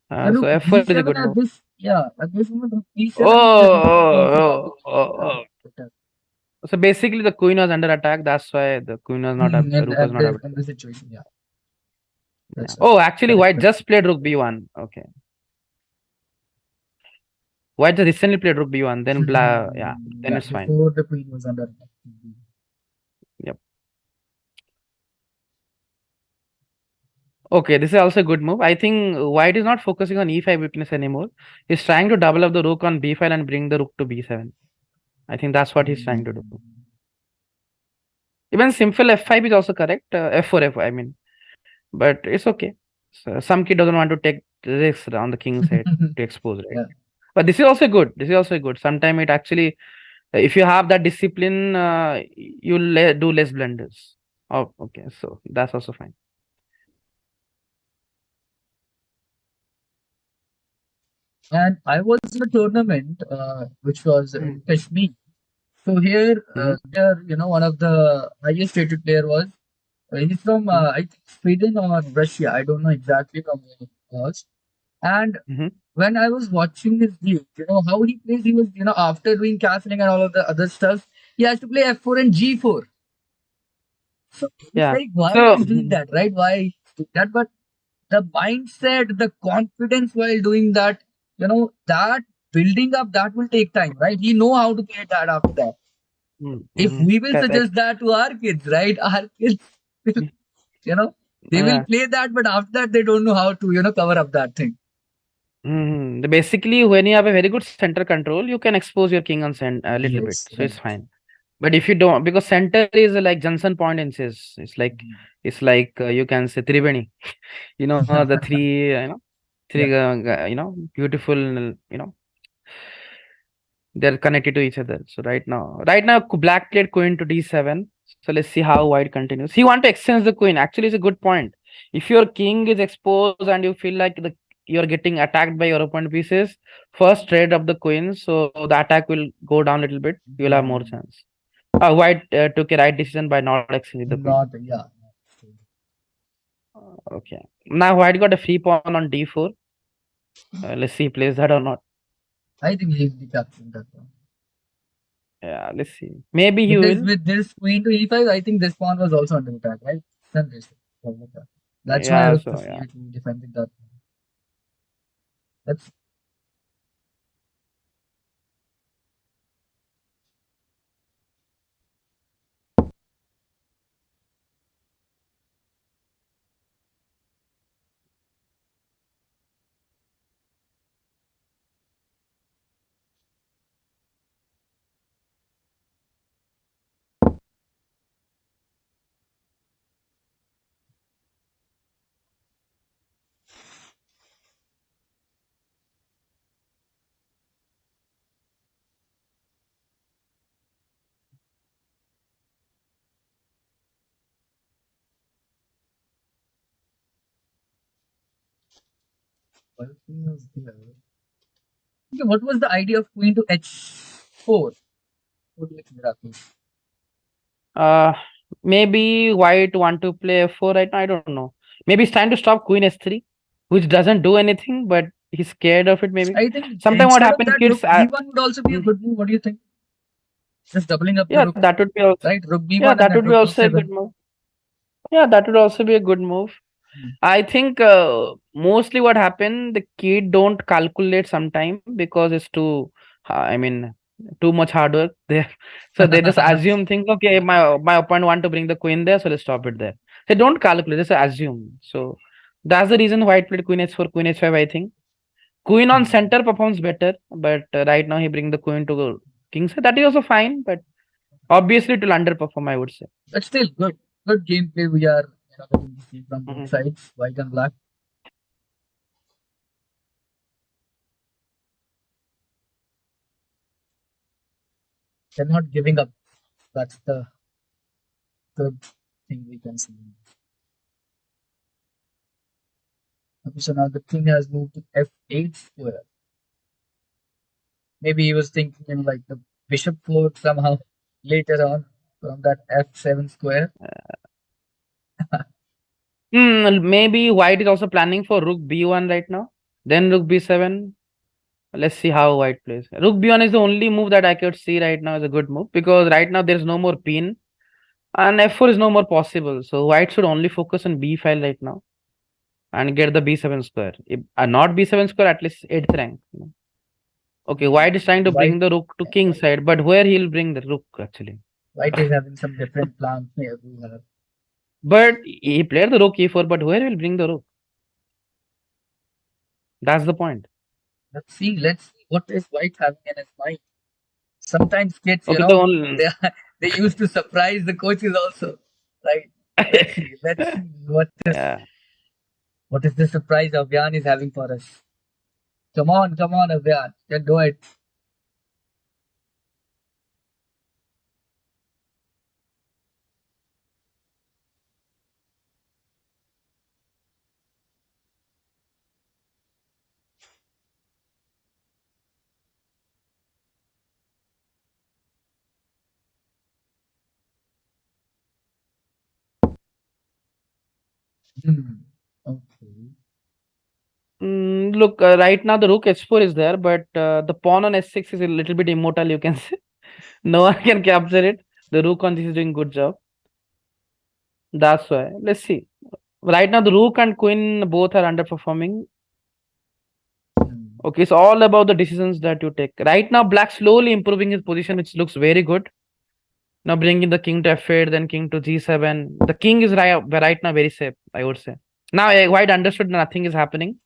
And So look, f4 is a B7 good at move. this, yeah, at this moment, look, Oh, B7 is definitely oh, also oh, looking oh, oh. better. So basically, the queen was under attack. That's why the rook was not able In to. this situation, yeah, Yeah. that's right. Oh, actually, Correct, White correct. just played rook b1. Okay. White just recently played rook b1, then black, yeah, then Yeah, it's fine. before the queen was under attack. Yep. Okay, this is also a good move. I think white is not focusing on e5 weakness anymore. He's trying to double up the rook on b5 and bring the rook to b7. I think that's what he's trying to do. Even simple f5 is also correct. F4, I mean, but it's okay. So some kid doesn't want to take risks on the king side to expose, right? Yeah. But this is also good. This is also good. Sometimes it actually, if you have that discipline, you'll do less blunders. Oh, okay. So that's also fine. And I was in a tournament, which was Mm. in Kashmir. So here, Mm-hmm. there, one of the highest rated player was, he's from, I think, Sweden or Russia. I don't know exactly from where he was. And Mm-hmm. when I was watching his view, how he plays, he was, after doing castling and all of the other stuff, he has to play F4 and G4. So it's Yeah. like, why So he's doing that, right? Why he's doing that? But the mindset, the confidence while doing that, that building up, that will take time, right? We know how to play that after that. If we will correct. suggest that to our kids, right? Our kids will, you know, they will Yeah. play that, but after that, they don't know how to, cover up that thing. Basically, when you have a very good center control, you can expose your king on center a little bit, Yes, so it's right. fine. But if you don't, because center is like Johnson point in chess, it's like you can say Triveni, the three, Yeah, three, beautiful, they're connected to each other. So right now, black played queen to d7. So let's see how white continues. He want to exchange the queen. Actually, it's a good point. If your king is exposed and you feel like you're getting attacked by your opponent pieces, first trade up the queen, so the attack will go down a little bit. You'll have more chance. White took a right decision by not exchanging the queen. not, yeah. Okay. Now white got a free pawn on d4. Let's see he plays that or not. I think he'll be capturing that one. Yeah, let's see. Maybe he Because will. with this queen to e5, I think this pawn was also under attack, right? Then this was under attack. That's why Yeah, rook to so yeah. c8 defending that. That's well, queen was there. Okay, what was the idea of queen to h4? What do you think, Rakesh? Uh, Maybe white want to play f4 right now. I don't know. Maybe it's trying to stop queen s3, which doesn't do anything, but he's scared of it. Maybe I think sometimes what instead of happens, that, kids. rook b1 would also be a Mm, good move. What do you think? Just doubling up the yeah, rook, that would be also. right? Rook Yeah, b1 and that then would be rook also a good b7. move. Yeah, that would also be a good move. Hmm. I think mostly what happened, the kid don't calculate sometime because it's too, I mean, too much hard work there. So they just assume things. Okay, my opponent want to bring the queen there, so let's stop it there. They don't calculate. They just assume. So that's the reason white played queen h4, queen h5. I think queen on Hmm. center performs better, but right now he bring the queen to king side. That is also fine, but obviously it will underperform. I would say. But still, good gameplay. We are getting to see from both Mhm. sides, white and black. They're not giving up. That's the good thing we can see. Okay, so now the king has moved to f8 square. Maybe he was thinking, like the bishop forward somehow later on from that f7 square. Maybe white is also planning for rook b1 right now. Then rook b7. Let's see how white plays. Rook b1 is the only move that I could see right now is a good move because right now there's no more pin and f4 is no more possible. So white should only focus on b5 right now and get the b7 square. If not b7 square, at least 8th rank. Okay, white is trying to White bring the rook to king side, but where he'll bring the rook actually? White is having some different plans. Yeah, we have. But he played the rook e4, but where will bring the rook? That's the point. Let's see what is White having in his mind. Sometimes kids, Okay, the only they they used to surprise the coaches also, right? Let's see yeah. what is the surprise Abhiyan is having for us. Come on, Abhiyan, you can do it. Hmm. Okay. Look, right now the rook h4 is there, but the pawn on s6 is a little bit immortal, you can say. No one can capture it. The rook on this is doing good job. That's why. Let's see. Right now the rook and queen both are underperforming. Hmm. Okay, it's all about the decisions that you take. Right now, black slowly improving his position, which looks very good. Now bringing the king to f8, then king to g7. The king is right now very safe, I would say. Now white understood nothing is happening.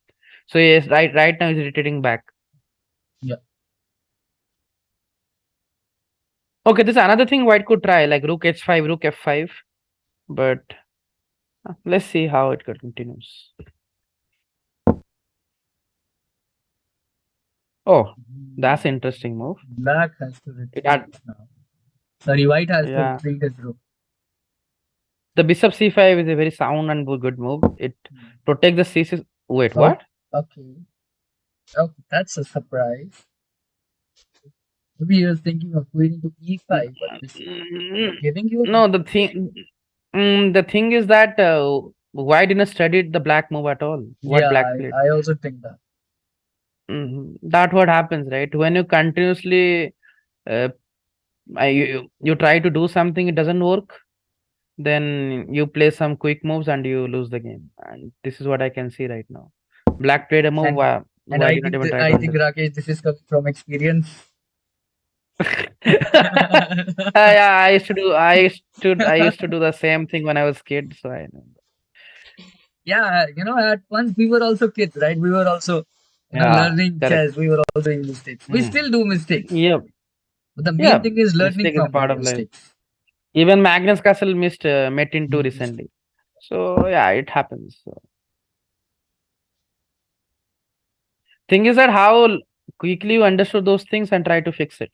So yes, right now he's retreating back. Yeah. Okay, this is another thing white could try, like rook h5, rook f5. But let's see how it continues. Oh, that's an interesting move. Black has to It retreat had, now. Sorry, White has to yeah. retreat his rook. The bishop c5 is a very sound and good move. It protects the c6. Wait, Oh, what? okay. Oh, that's a surprise. Maybe he was thinking of queen into e5, but this Mm, giving you a No, position. the thing is that why didn't study the black move at all? What Yeah, black played? I also think that. That what happens, right? When you continuously uh, you try to do something, it doesn't work. Then you play some quick moves and you lose the game. And this is what I can see right now. Black played a move. And and Why did not even try to I think understand? Rakesh, this is coming from experience. Yeah, I used to do the same thing when I was kid. So I know. Yeah, at once we were also kids, right? We were also, Yeah, learning correct. chess. We were also doing mistakes. We Mm. still do mistakes. Yep. But the main Yeah. thing is learning Mistake is a from part that of life. mistakes. Even Magnus Castle missed met into Mm. recently. So yeah, it happens. So, thing is that how quickly you understood those things and try to fix it.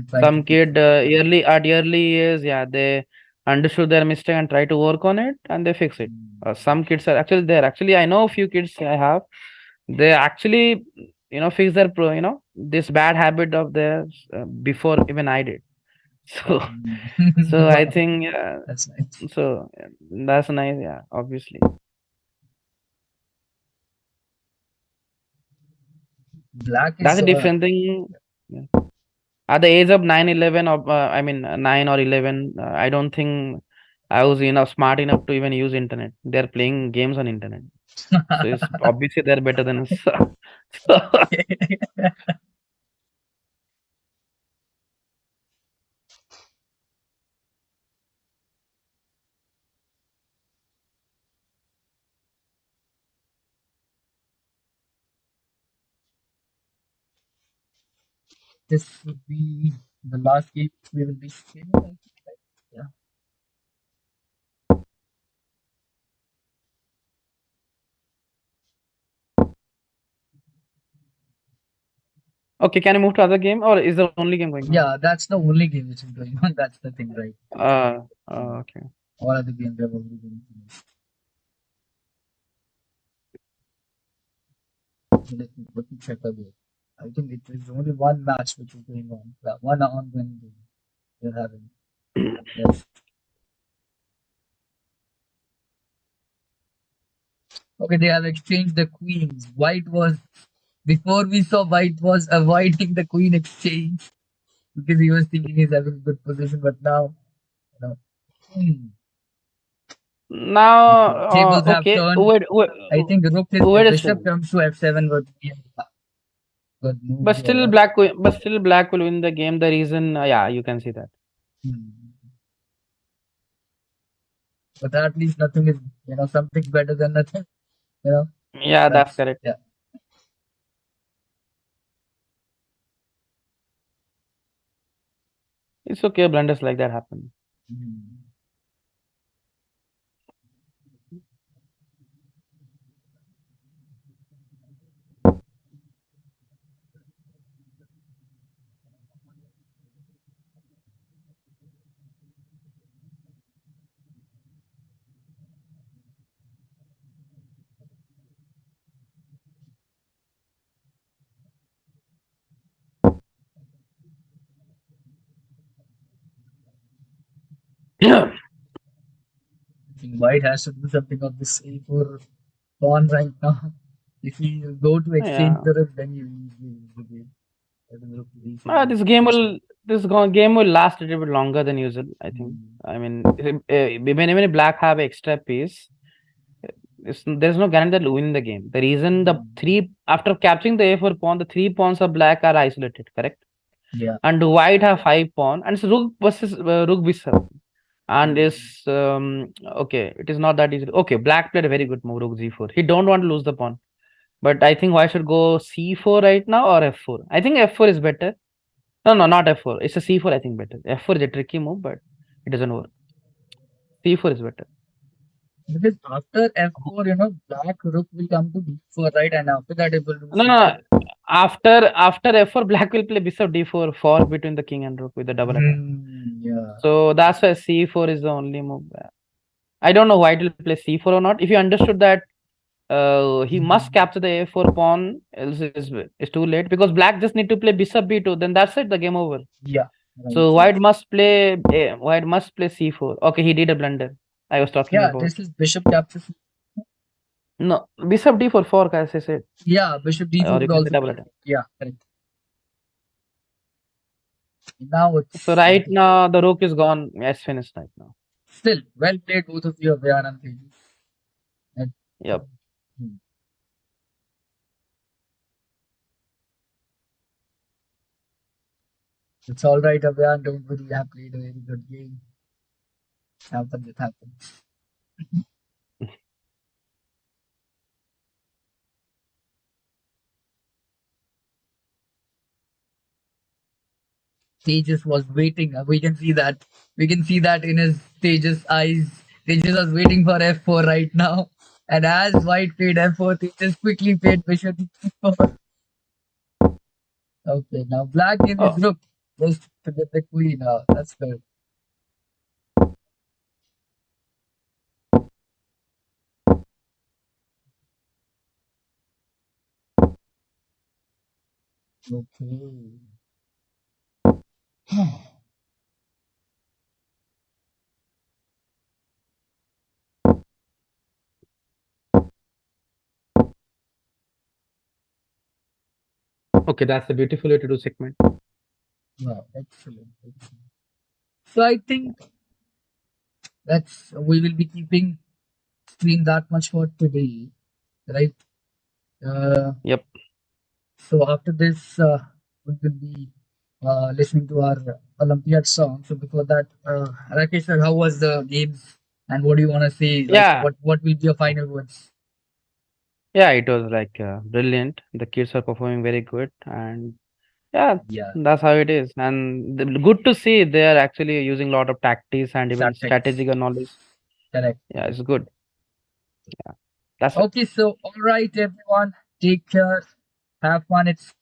Try to Some fix kid early years, yeah, they understood their mistake and try to work on it and they fix it. Some kids are actually there. Actually, I know a few kids I have. They actually, fix their this bad habit of theirs before even I did. So, so I Wow, think that's nice. so that's nice. Yeah, obviously. Black That's is a different thing. Yeah. At the age of 9, 11, or I mean 9 or 11, I don't think I was smart enough to even use internet. They're playing games on internet, so it's obviously they're better than us. So, this would be the last game we will be streaming. I think, right? Yeah. okay, can you move to other game, or is the only game going on? Yeah, that's the only game which is going on. That's the thing, right? Okay. All other games have already been finished. So let me check again. I think it is only one match which is going on. Yeah, one ongoing game they're having. Yes. Okay, they have exchanged the queens. White was before we saw White was avoiding the queen exchange because he was thinking he's having a good position, but now, you know, hmm, Now, tables have okay, turned. I think wait a bishop second. comes to f7 would be good move But here. still, black will win the game. The reason, yeah, you can see that. Hmm. But at least nothing is, something's better than nothing. You know, Yeah, that's that's correct. yeah. It's okay. Blunders like that happen. Hmm. Yeah, I think White has to do something of this A4 pawn right now. If you go to exchange yeah. the rook, then you lose the game. That is rook to E7. Game will last a little bit longer than usual. I think. Hmm. I mean, even if black have extra piece, there's no guarantee that will win the game. The reason the Hmm. three after capturing the a4 pawn, the 3 pawns of black are isolated, correct? Yeah. And white have 5 pawn, and it's rook versus rook b7. And is Hmm. okay. It is not that easy. Okay, black played a very good move, rook g4. He don't want to lose the pawn, but I think white should go c4 right now or f4. I think f4 is better. No, no, not f4. It's a c4. I think better. f4 is a tricky move, but it doesn't work. c4 is better. Because after F4, black rook will come to D4, right? And after that, it will do No, no, C4. no. After f4, black will play bishop d4 for between the king and rook with the double attack. Hmm. Yeah. So that's why c4 is the only move. I don't know white will play c4 or not. If you understood that he must Hmm. capture the a4 pawn, else it's too late because black just need to play bishop b2. Then that's it. The game over. Yeah. Right. So Right. white must play c4. Okay, he did a blunder. I was talking Yeah. about. This is bishop captures. No, bishop d4 fork, as I said, Yeah. Bishop D4 or you would can say also double be. attack. Yeah. Correct. Now So it's right now the rook is gone. It's finished right now. still well played, both of you, Abhiyan and Tejas. And, Yep. hmm, it's all right, Abhiyan. Don't worry. You have played a very good game. It happens. It happens. Tejas was waiting. We can see that. We can see that in his Tejas eyes. Tejas was waiting for F4 right now. And as White played F4, Tejas quickly played Bishop D4. Okay, now Black gave his Oh, rook just to get the queen. That's good. Okay. okay, that's a beautiful way to do segment. Wow, excellent, excellent. So I think that's we will be keeping screen that much for today, right? Uh, Yep. so after this, we will be listening to our Olympiad song. So before that, Rakesh sir, how was the games, and what do you want to say? Like, Yeah. what will be your final words? Yeah, it was like brilliant. The kids are performing very good, and yeah, Yeah, that's how it is. And good to see they are actually using a lot of tactics and even tactics. strategic knowledge. Correct, Yeah, correct. it's good. Yeah, that's it. Okay, so all right, everyone, take care, have fun. It's